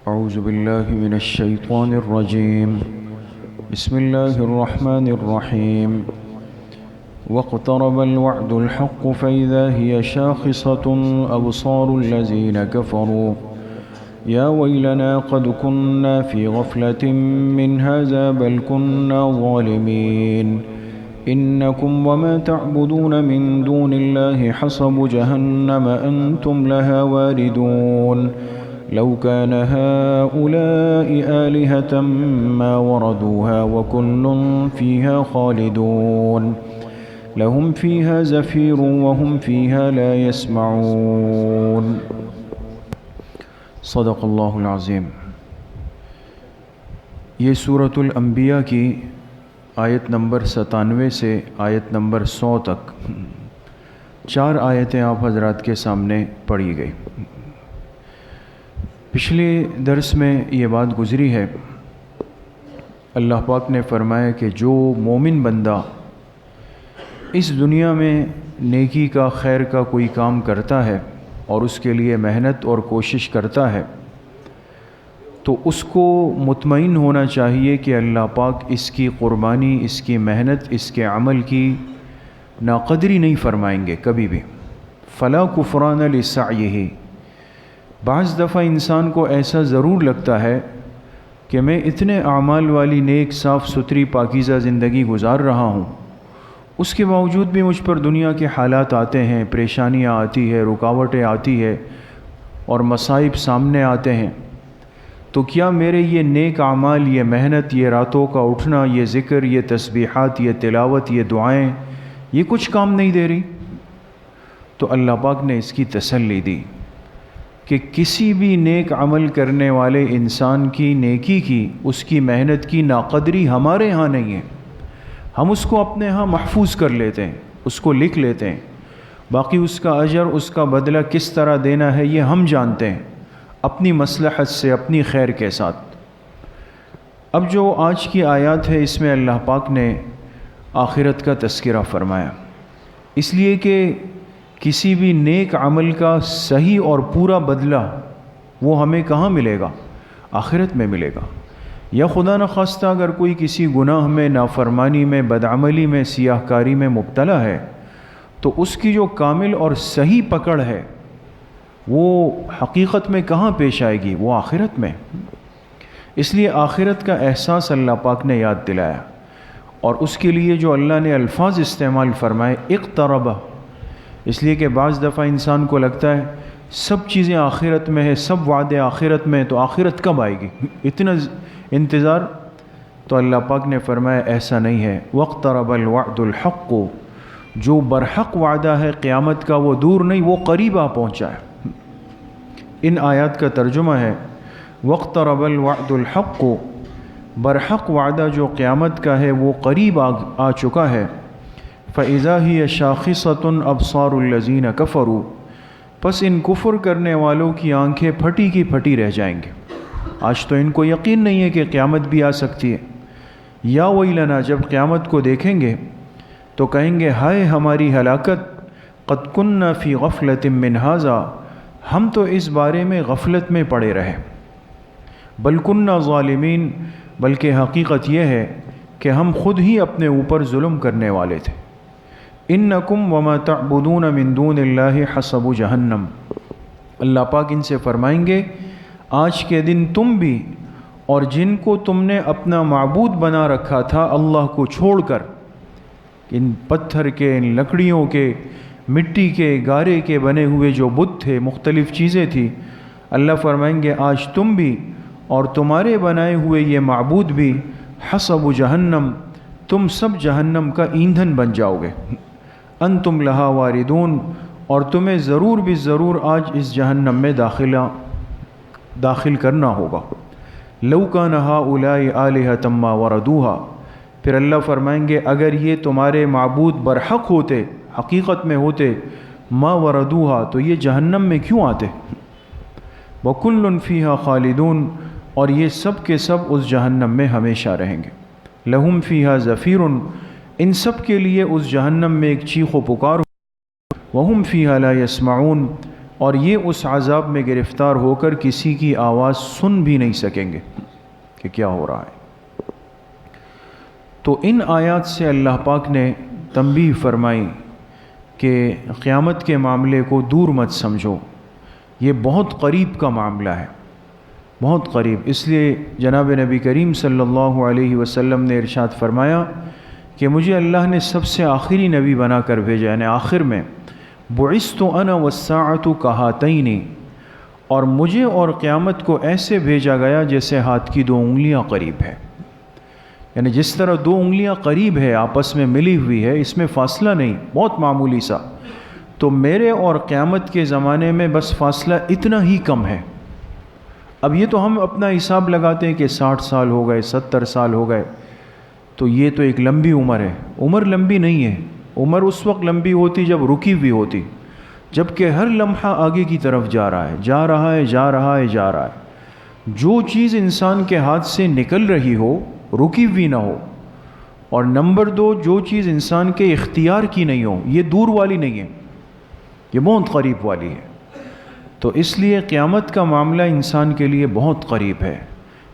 اعوذ باللہ من الشیطان الرجیم بسم اللہ الرحمن الرحیم واقترب الوعد الحق فإذا هي شاخصة أبصار الذين كفروا يا ويلنا قد كنا في غفلة من هذا بل كنا ظالمين إنكم وما تعبدون من دون الله حصب جهنم أنتم لها واردون لو كان هؤلاء آلهة ما وردوها وكل فيها خالدون لهم فيها زفير وهم فيها لا يسمعون صدق اللہ العظیم۔ یہ سورۃ الانبیاء کی آیت نمبر 97 سے آیت نمبر 100 تک 4 آیتیں آپ حضرات کے سامنے پڑھی گئی۔ پچھلے درس میں یہ بات گزری ہے، اللہ پاک نے فرمایا کہ جو مومن بندہ اس دنیا میں نیکی کا، خیر کا کوئی کام کرتا ہے اور اس کے لیے محنت اور کوشش کرتا ہے تو اس کو مطمئن ہونا چاہیے کہ اللہ پاک اس کی قربانی، اس کی محنت، اس کے عمل کی ناقدری نہیں فرمائیں گے کبھی بھی۔ فلا کفران لسعیہ، بعض دفعہ انسان کو ایسا ضرور لگتا ہے کہ میں اتنے اعمال والی نیک، صاف ستھری، پاکیزہ زندگی گزار رہا ہوں، اس کے باوجود بھی مجھ پر دنیا کے حالات آتے ہیں، پریشانیاں آتی ہے، رکاوٹیں آتی ہے اور مصائب سامنے آتے ہیں، تو کیا میرے یہ نیک اعمال، یہ محنت، یہ راتوں کا اٹھنا، یہ ذکر، یہ تسبیحات، یہ تلاوت، یہ دعائیں، یہ کچھ کام نہیں دے رہی؟ تو اللہ پاک نے اس کی تسلی دی کہ کسی بھی نیک عمل کرنے والے انسان کی نیکی کی، اس کی محنت کی ناقدری ہمارے ہاں نہیں ہے۔ ہم اس کو اپنے ہاں محفوظ کر لیتے ہیں، اس کو لکھ لیتے ہیں، باقی اس کا اجر، اس کا بدلہ کس طرح دینا ہے یہ ہم جانتے ہیں، اپنی مصلحت سے، اپنی خیر کے ساتھ۔ اب جو آج کی آیات ہے اس میں اللہ پاک نے آخرت کا تذکرہ فرمایا، اس لیے کہ کسی بھی نیک عمل کا صحیح اور پورا بدلہ وہ ہمیں کہاں ملے گا؟ آخرت میں ملے گا۔ یا خدا نخواستہ اگر کوئی کسی گناہ میں، نافرمانی میں، بدعملی میں، سیاہ کاری میں مبتلا ہے تو اس کی جو کامل اور صحیح پکڑ ہے وہ حقیقت میں کہاں پیش آئے گی؟ وہ آخرت میں۔ اس لیے آخرت کا احساس اللہ پاک نے یاد دلایا، اور اس کے لیے جو اللہ نے الفاظ استعمال فرمائے، اقترب، اس لیے کہ بعض دفعہ انسان کو لگتا ہے سب چیزیں آخرت میں ہے، سب وعدے آخرت میں، تو آخرت کب آئے گی؟ اتنا انتظار۔ تو اللہ پاک نے فرمایا ایسا نہیں ہے، واقترب الوعد الحق، جو برحق وعدہ ہے قیامت کا وہ دور نہیں، وہ قریب آ پہنچا ہے۔ ان آیات کا ترجمہ ہے واقترب الوعد الحق، برحق وعدہ جو قیامت کا ہے وہ قریب آ چکا ہے۔ فَإِذَا هِيَ شَاخِصَةٌ أَبْصَارُ الَّذِينَ كَفَرُوا، پس ان کفر کرنے والوں کی آنکھیں پھٹی کی پھٹی رہ جائیں گے۔ آج تو ان کو یقین نہیں ہے کہ قیامت بھی آ سکتی ہے۔ یا ویلنا، جب قیامت کو دیکھیں گے تو کہیں گے ہائے ہماری ہلاکت، قد كنا فی غفلۃ من ھذا، ہم تو اس بارے میں غفلت میں پڑے رہے، بل كنا ظالمین، بلکہ حقیقت یہ ہے کہ ہم خود ہی اپنے اوپر ظلم کرنے والے تھے۔ انکم وما تعبدون من دون اللہ حصب جہنم، اللہ پاک ان سے فرمائیں گے آج کے دن تم بھی اور جن کو تم نے اپنا معبود بنا رکھا تھا اللہ کو چھوڑ کر، ان پتھر کے، ان لکڑیوں کے، مٹی کے، گارے کے بنے ہوئے جو بت تھے، مختلف چیزیں تھیں، اللہ فرمائیں گے آج تم بھی اور تمہارے بنائے ہوئے یہ معبود بھی حصب جہنم، تم سب جہنم کا ایندھن بن جاؤ گے۔ انتم لہا واردون، اور تمہیں ضرور بھی ضرور آج اس جہنم میں داخل کرنا ہوگا۔ لو کان ہؤلاء آلہۃ ما وردوہا، پھر اللہ فرمائیں گے اگر یہ تمہارے معبود برحق ہوتے، حقیقت میں ہوتے، ما وردوہا، تو یہ جہنم میں کیوں آتے؟ وکل فیہا خالدون، اور یہ سب کے سب اس جہنم میں ہمیشہ رہیں گے۔ لہم فیہا زفیر، ان سب کے لیے اس جہنم میں ایک چیخ و پکار، وہم فیہا لا یسمعون، اور یہ اس عذاب میں گرفتار ہو کر کسی کی آواز سن بھی نہیں سکیں گے کہ کیا ہو رہا ہے۔ تو ان آیات سے اللہ پاک نے تنبیہ فرمائی کہ قیامت کے معاملے کو دور مت سمجھو، یہ بہت قریب کا معاملہ ہے، بہت قریب۔ اس لیے جناب نبی کریم صلی اللہ علیہ وسلم نے ارشاد فرمایا کہ مجھے اللہ نے سب سے آخری نبی بنا کر بھیجا، یعنی آخر میں، بعثت انا والساعۃ کہاتین، اور مجھے اور قیامت کو ایسے بھیجا گیا جیسے ہاتھ کی 2 انگلیاں قریب ہے، یعنی جس طرح 2 انگلیاں قریب ہے، آپس میں ملی ہوئی ہے، اس میں فاصلہ نہیں، بہت معمولی سا، تو میرے اور قیامت کے زمانے میں بس فاصلہ اتنا ہی کم ہے۔ اب یہ تو ہم اپنا حساب لگاتے ہیں کہ 60 سال ہو گئے، 70 سال ہو گئے، تو یہ تو ایک لمبی عمر ہے۔ عمر لمبی نہیں ہے، عمر اس وقت لمبی ہوتی جب رکی ہوئی ہوتی، جب کہ ہر لمحہ آگے کی طرف جا رہا ہے، جا رہا ہے، جا رہا ہے، جا رہا ہے۔ جو چیز انسان کے ہاتھ سے نکل رہی ہو، رکی ہوئی نہ ہو، اور نمبر 2، جو چیز انسان کے اختیار کی نہیں ہو، یہ دور والی نہیں ہے، یہ بہت قریب والی ہے۔ تو اس لیے قیامت کا معاملہ انسان کے لیے بہت قریب ہے۔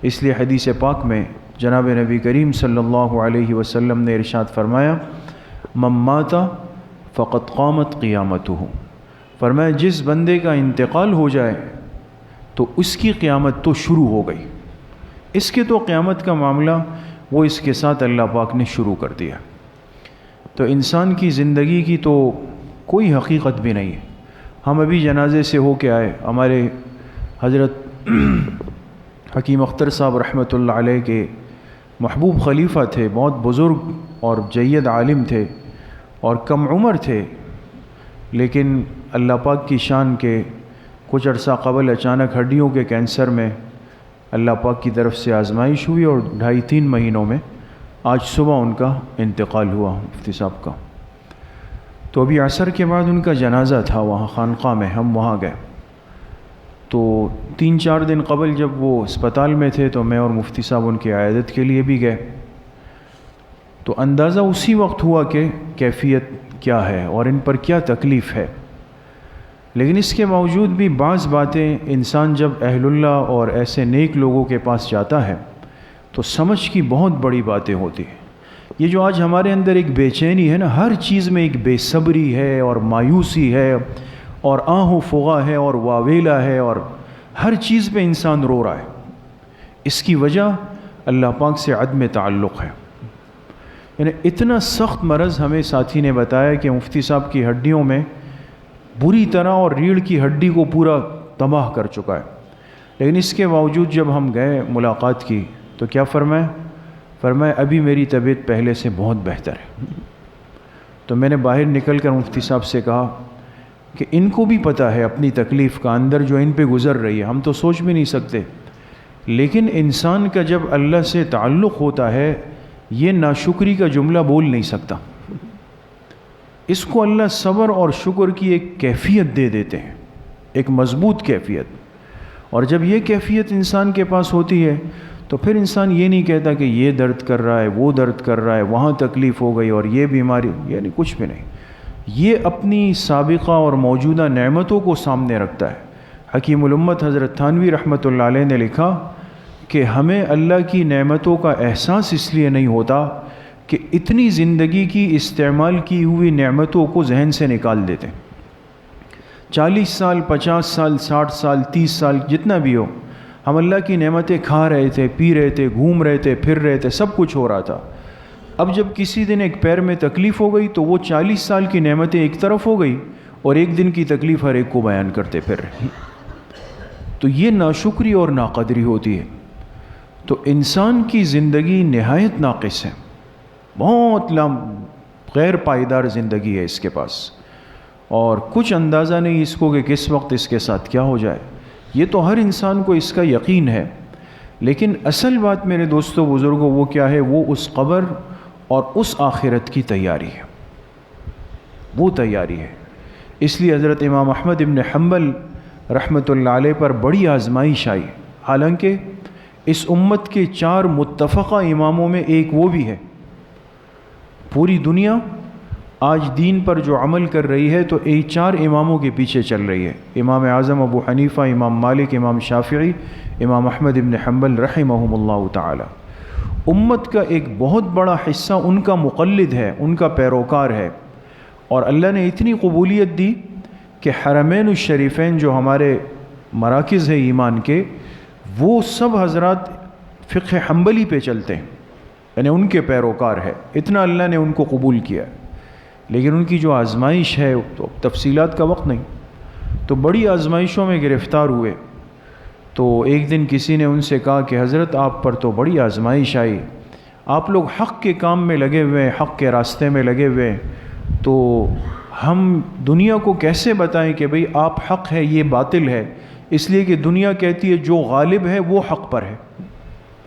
اس لیے حدیث پاک میں جناب نبی کریم صلی اللہ علیہ وسلم نے ارشاد فرمایا، من مات فقد قامت قیامتہ، فرمایا جس بندے کا انتقال ہو جائے تو اس کی قیامت تو شروع ہو گئی، اس کے تو قیامت کا معاملہ وہ اس کے ساتھ اللہ پاک نے شروع کر دیا۔ تو انسان کی زندگی کی تو کوئی حقیقت بھی نہیں ہے۔ ہم ابھی جنازے سے ہو کے آئے، ہمارے حضرت حکیم اختر صاحب رحمۃ اللہ علیہ کے محبوب خلیفہ تھے، بہت بزرگ اور جید عالم تھے اور کم عمر تھے، لیکن اللہ پاک کی شان کے کچھ عرصہ قبل اچانک ہڈیوں کے کینسر میں اللہ پاک کی طرف سے آزمائش ہوئی، اور 2.5-3 مہینوں میں آج صبح ان کا انتقال ہوا مفتی صاحب کا۔ تو ابھی عصر کے بعد ان کا جنازہ تھا وہاں خانقاہ میں، ہم وہاں گئے، تو 3-4 دن قبل جب وہ اسپتال میں تھے تو میں اور مفتی صاحب ان کی عیادت کے لیے بھی گئے، تو اندازہ اسی وقت ہوا کہ کیفیت کیا ہے اور ان پر کیا تکلیف ہے۔ لیکن اس کے باوجود بھی بعض باتیں انسان جب اہل اللہ اور ایسے نیک لوگوں کے پاس جاتا ہے تو سمجھ کی بہت بڑی باتیں ہوتی ہیں۔ یہ جو آج ہمارے اندر ایک بے چینی ہے نا، ہر چیز میں ایک بے صبری ہے اور مایوسی ہے اور آہ و فغاں ہے اور واویلا ہے، اور ہر چیز پہ انسان رو رہا ہے، اس کی وجہ اللہ پاک سے عدم تعلق ہے۔ یعنی اتنا سخت مرض ہمیں ساتھی نے بتایا کہ مفتی صاحب کی ہڈیوں میں بری طرح اور ریڑھ کی ہڈی کو پورا تباہ کر چکا ہے، لیکن اس کے باوجود جب ہم گئے ملاقات کی تو کیا فرمایا ابھی میری طبیعت پہلے سے بہت بہتر ہے۔ تو میں نے باہر نکل کر مفتی صاحب سے کہا کہ ان کو بھی پتہ ہے اپنی تکلیف کا، اندر جو ان پہ گزر رہی ہے ہم تو سوچ بھی نہیں سکتے، لیکن انسان کا جب اللہ سے تعلق ہوتا ہے یہ ناشکری کا جملہ بول نہیں سکتا، اس کو اللہ صبر اور شکر کی ایک کیفیت دے دیتے ہیں، ایک مضبوط کیفیت، اور جب یہ کیفیت انسان کے پاس ہوتی ہے تو پھر انسان یہ نہیں کہتا کہ یہ درد کر رہا ہے، وہ درد کر رہا ہے، وہاں تکلیف ہو گئی اور یہ بیماری، یعنی کچھ بھی نہیں، یہ اپنی سابقہ اور موجودہ نعمتوں کو سامنے رکھتا ہے۔ حکیم الامت حضرت تھانوی رحمۃ اللہ علیہ نے لکھا کہ ہمیں اللہ کی نعمتوں کا احساس اس لیے نہیں ہوتا کہ اتنی زندگی کی استعمال کی ہوئی نعمتوں کو ذہن سے نکال دیتے ہیں۔ 40 سال، 50 سال، 60 سال، 30 سال، جتنا بھی ہو، ہم اللہ کی نعمتیں کھا رہے تھے، پی رہے تھے، گھوم رہے تھے، پھر رہے تھے، سب کچھ ہو رہا تھا۔ اب جب کسی دن ایک پیر میں تکلیف ہو گئی تو وہ 40 سال کی نعمتیں ایک طرف ہو گئی اور ایک دن کی تکلیف ہر ایک کو بیان کرتے پھر رہے، تو یہ ناشکری اور ناقدری ہوتی ہے۔ تو انسان کی زندگی نہایت ناقص ہے، بہت غیر پائیدار زندگی ہے اس کے پاس، اور کچھ اندازہ نہیں اس کو کہ کس وقت اس کے ساتھ کیا ہو جائے، یہ تو ہر انسان کو اس کا یقین ہے۔ لیکن اصل بات میرے دوستوں بزرگوں وہ کیا ہے، وہ اس قبر اور اس آخرت کی تیاری ہے، وہ تیاری ہے۔ اس لیے حضرت امام احمد ابن حنبل رحمۃ اللہ علیہ پر بڑی آزمائش آئی، حالانکہ اس امت کے 4 متفقہ اماموں میں ایک وہ بھی ہے، پوری دنیا آج دین پر جو عمل کر رہی ہے تو 4 اماموں کے پیچھے چل رہی ہے، امام اعظم ابو حنیفہ، امام مالک، امام شافعی، امام احمد ابن حنبل رحمہم اللہ تعالی۔ امت کا ایک بہت بڑا حصہ ان کا مقلد ہے، ان کا پیروکار ہے، اور اللہ نے اتنی قبولیت دی کہ حرمین الشریفین جو ہمارے مراکز ہیں ایمان کے، وہ سب حضرات فقہ حنبلی پہ چلتے ہیں، یعنی ان کے پیروکار ہے، اتنا اللہ نے ان کو قبول کیا ہے۔ لیکن ان کی جو آزمائش ہے تو تفصیلات کا وقت نہیں، تو بڑی آزمائشوں میں گرفتار ہوئے۔ تو ایک دن کسی نے ان سے کہا کہ حضرت آپ پر تو بڑی آزمائش آئی، آپ لوگ حق کے کام میں لگے ہوئے ہیں، حق کے راستے میں لگے ہوئے ہیں، تو ہم دنیا کو کیسے بتائیں کہ بھئی آپ حق ہے یہ باطل ہے، اس لیے کہ دنیا کہتی ہے جو غالب ہے وہ حق پر ہے۔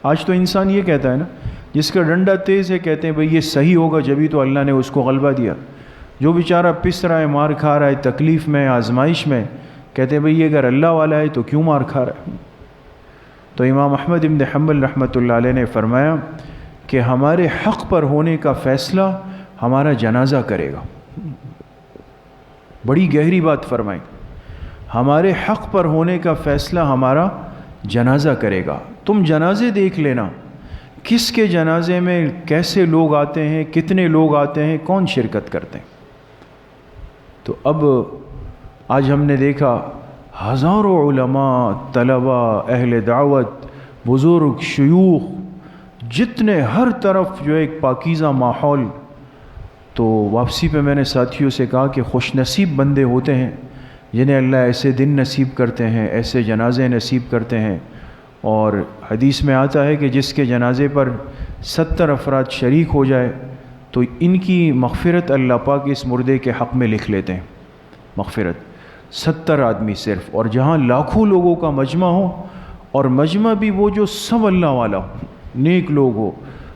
آج تو انسان یہ کہتا ہے نا، جس کا ڈنڈا تیز ہے کہتے ہیں بھئی یہ صحیح ہوگا جبھی تو اللہ نے اس کو غلبہ دیا، جو بیچارہ پس رہا ہے، مار کھا رہا ہے، تکلیف میں، آزمائش میں، کہتے ہیں بھئی یہ اگر اللہ والا ہے تو کیوں مار کھا رہا ہے۔ تو امام احمد بن حنبل رحمۃ اللہ علیہ نے فرمایا کہ ہمارے حق پر ہونے کا فیصلہ ہمارا جنازہ کرے گا۔ بڑی گہری بات فرمائی، ہمارے حق پر ہونے کا فیصلہ ہمارا جنازہ کرے گا۔ تم جنازے دیکھ لینا، کس کے جنازے میں کیسے لوگ آتے ہیں، کتنے لوگ آتے ہیں، کون شرکت کرتے ہیں۔ تو اب آج ہم نے دیکھا ہزاروں علماء، طلباء، اہل دعوت، بزرگ، شیوخ، جتنے ہر طرف جو ایک پاکیزہ ماحول۔ تو واپسی پہ میں نے ساتھیوں سے کہا کہ خوش نصیب بندے ہوتے ہیں جنہیں اللہ ایسے دن نصیب کرتے ہیں، ایسے جنازے نصیب کرتے ہیں۔ اور حدیث میں آتا ہے کہ جس کے جنازے پر 70 افراد شریک ہو جائے تو ان کی مغفرت اللہ پاک اس مردے کے حق میں لکھ لیتے ہیں، مغفرت 70 آدمی صرف، اور جہاں لاکھوں لوگوں کا مجمع ہو، اور مجمع بھی وہ جو سب اللہ والا ہو، نیک لوگ ہو،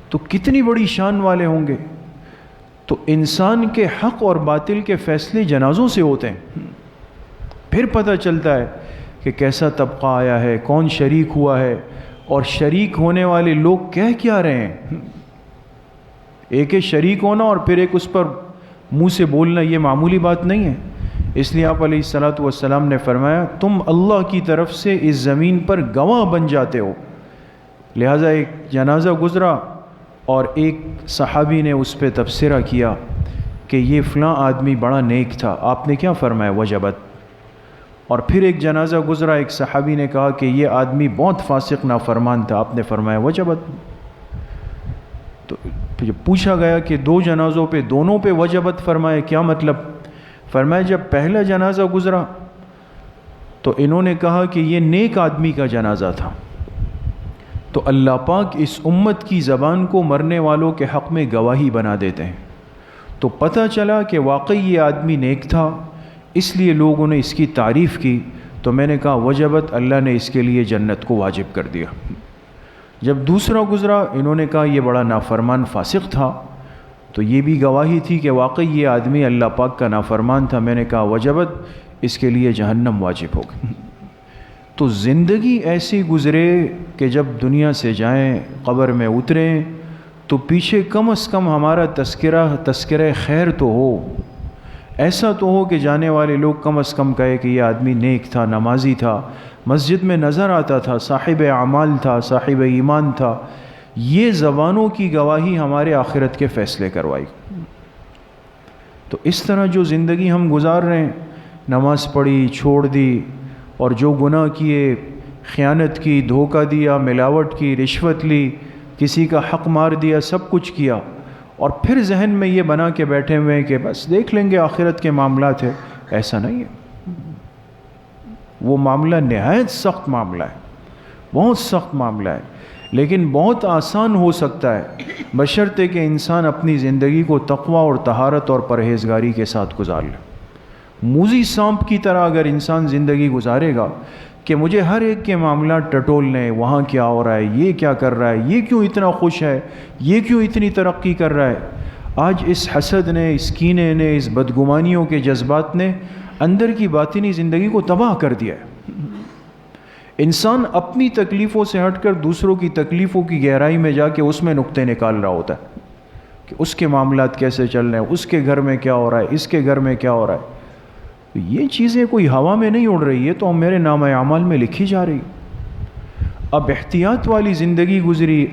تو کتنی بڑی شان والے ہوں گے۔ تو انسان کے حق اور باطل کے فیصلے جنازوں سے ہوتے ہیں، پھر پتہ چلتا ہے کہ کیسا طبقہ آیا ہے، کون شریک ہوا ہے، اور شریک ہونے والے لوگ کہہ کیا رہے ہیں۔ ایک شریک ہونا اور پھر ایک اس پر منہ سے بولنا، یہ معمولی بات نہیں ہے۔ اس لیے آپ علیہ الصلوۃ والسلام نے فرمایا تم اللہ کی طرف سے اس زمین پر گواہ بن جاتے ہو۔ لہٰذا ایک جنازہ گزرا اور ایک صحابی نے اس پہ تبصرہ کیا کہ یہ فلاں آدمی بڑا نیک تھا، آپ نے کیا فرمایا؟ وجبت۔ اور پھر ایک جنازہ گزرا، ایک صحابی نے کہا کہ یہ آدمی بہت فاسق نافرمان تھا، آپ نے فرمایا وجبت۔ تو جب پوچھا گیا کہ 2 جنازوں پہ دونوں پہ وجبت فرمائے، کیا مطلب؟ فرمایا جب پہلا جنازہ گزرا تو انہوں نے کہا کہ یہ نیک آدمی کا جنازہ تھا، تو اللہ پاک اس امت کی زبان کو مرنے والوں کے حق میں گواہی بنا دیتے ہیں۔ تو پتہ چلا کہ واقعی یہ آدمی نیک تھا، اس لیے لوگوں نے اس کی تعریف کی، تو میں نے کہا وجبت، اللہ نے اس کے لیے جنت کو واجب کر دیا۔ جب دوسرا گزرا، انہوں نے کہا یہ بڑا نافرمان فاسق تھا، تو یہ بھی گواہی تھی کہ واقعی یہ آدمی اللہ پاک کا نافرمان تھا، میں نے کہا وجبت، اس کے لیے جہنم واجب ہوگی۔ تو زندگی ایسی گزرے کہ جب دنیا سے جائیں، قبر میں اتریں، تو پیچھے کم از کم ہمارا تذکرہ خیر تو ہو، ایسا تو ہو کہ جانے والے لوگ کم از کم کہے کہ یہ آدمی نیک تھا، نمازی تھا، مسجد میں نظر آتا تھا، صاحب اعمال تھا، صاحب ایمان تھا۔ یہ زبانوں کی گواہی ہمارے آخرت کے فیصلے کروائی۔ تو اس طرح جو زندگی ہم گزار رہے ہیں، نماز پڑھی، چھوڑ دی، اور جو گناہ کیے، خیانت کی، دھوکہ دیا، ملاوٹ کی، رشوت لی، کسی کا حق مار دیا، سب کچھ کیا، اور پھر ذہن میں یہ بنا کے بیٹھے ہوئے ہیں کہ بس دیکھ لیں گے آخرت کے معاملات ہے۔ ایسا نہیں ہے، وہ معاملہ نہایت سخت معاملہ ہے، بہت سخت معاملہ ہے، لیکن بہت آسان ہو سکتا ہے بشرطے کہ انسان اپنی زندگی کو تقویٰ اور طہارت اور پرہیزگاری کے ساتھ گزار لے۔ موذی سانپ کی طرح اگر انسان زندگی گزارے گا کہ مجھے ہر ایک کے معاملات ٹٹولنے، وہاں کیا ہو رہا ہے، یہ کیا کر رہا ہے، یہ کیوں اتنا خوش ہے، یہ کیوں اتنی ترقی کر رہا ہے، آج اس حسد نے، اس کینے نے، اس بدگمانیوں کے جذبات نے اندر کی باطنی زندگی کو تباہ کر دیا ہے۔ انسان اپنی تکلیفوں سے ہٹ کر دوسروں کی تکلیفوں کی گہرائی میں جا کے اس میں نقطے نکال رہا ہوتا ہے، کہ اس کے معاملات کیسے چل رہے ہیں، اس کے گھر میں کیا ہو رہا ہے، اس کے گھر میں کیا ہو رہا ہے. تو یہ چیزیں کوئی ہوا میں نہیں اڑ رہی ہے، تو میرے نامہ اعمال میں لکھی جا رہی. اب احتیاط والی زندگی گزری،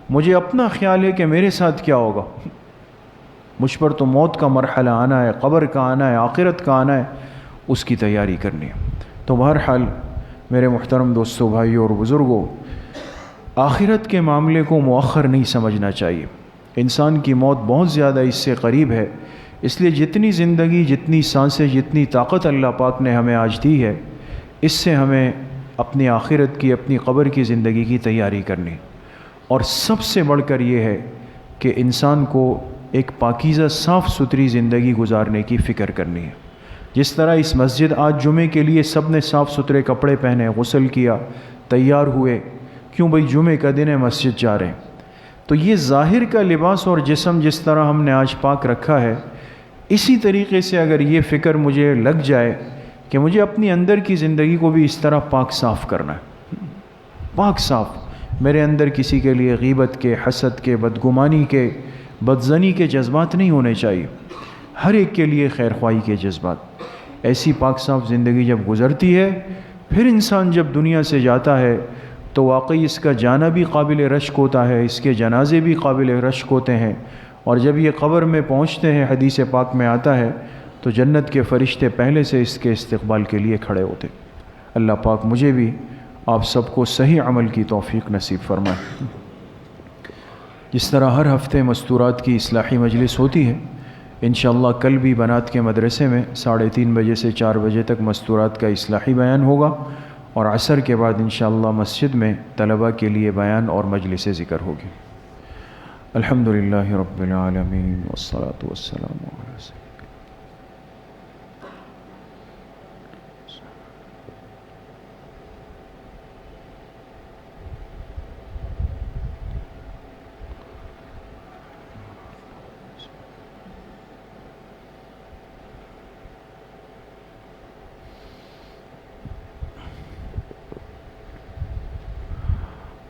مجھے اپنا خیال ہے کہ میرے ساتھ کیا ہوگا. مجھ پر تو موت کا مرحلہ آنا ہے، قبر کا آنا ہے، آخرت کا آنا ہے، اس کی تیاری کرنی ہے. تو بہرحال میرے محترم دوستوں، بھائیوں اور بزرگوں، آخرت کے معاملے کو مؤخر نہیں سمجھنا چاہیے. انسان کی موت بہت زیادہ اس سے قریب ہے. اس لیے جتنی زندگی، جتنی سانسیں، جتنی طاقت اللہ پاک نے ہمیں آج دی ہے، اس سے ہمیں اپنی آخرت کی، اپنی قبر کی زندگی کی تیاری کرنی. اور سب سے بڑھ کر یہ ہے کہ انسان کو ایک پاکیزہ صاف ستھری زندگی گزارنے کی فکر کرنی ہے. جس طرح اس مسجد آج جمعے کے لیے سب نے صاف ستھرے کپڑے پہنے، غسل کیا، تیار ہوئے، کیوں بھئی جمعے کا دن ہے، مسجد جا رہے ہیں. تو یہ ظاہر کا لباس اور جسم جس طرح ہم نے آج پاک رکھا ہے، اسی طریقے سے اگر یہ فکر مجھے لگ جائے کہ مجھے اپنی اندر کی زندگی کو بھی اس طرح پاک صاف کرنا ہے، پاک صاف، میرے اندر کسی کے لیے غیبت کے، حسد کے، بدگمانی کے، بدظنی کے جذبات نہیں ہونے چاہیے. ہر ایک کے لیے خیر خواہی کے جذبات. ایسی پاک صاف زندگی جب گزرتی ہے، پھر انسان جب دنیا سے جاتا ہے تو واقعی اس کا جانا بھی قابل رشک ہوتا ہے، اس کے جنازے بھی قابل رشک ہوتے ہیں. اور جب یہ قبر میں پہنچتے ہیں، حدیث پاک میں آتا ہے، تو جنت کے فرشتے پہلے سے اس کے استقبال کے لیے کھڑے ہوتے. اللہ پاک مجھے بھی آپ سب کو صحیح عمل کی توفیق نصیب فرمائے. جس طرح ہر ہفتے مستورات کی اصلاحی مجلس ہوتی ہے، انشاءاللہ کل بھی بنات کے مدرسے میں 3:30 بجے سے 4 بجے تک مستورات کا اصلاحی بیان ہوگا، اور عصر کے بعد انشاءاللہ مسجد میں طلباء کے لیے بیان اور مجلس ذکر ہوگی. الحمدللہ رب العالمین والصلاة والسلام علی سیدنا.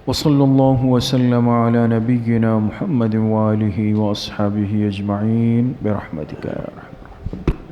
وصلی اللہ وسلم علی نبینا محمد وآلہ واصحابہ اجمعین برحمتک یا ارحم الراحمین.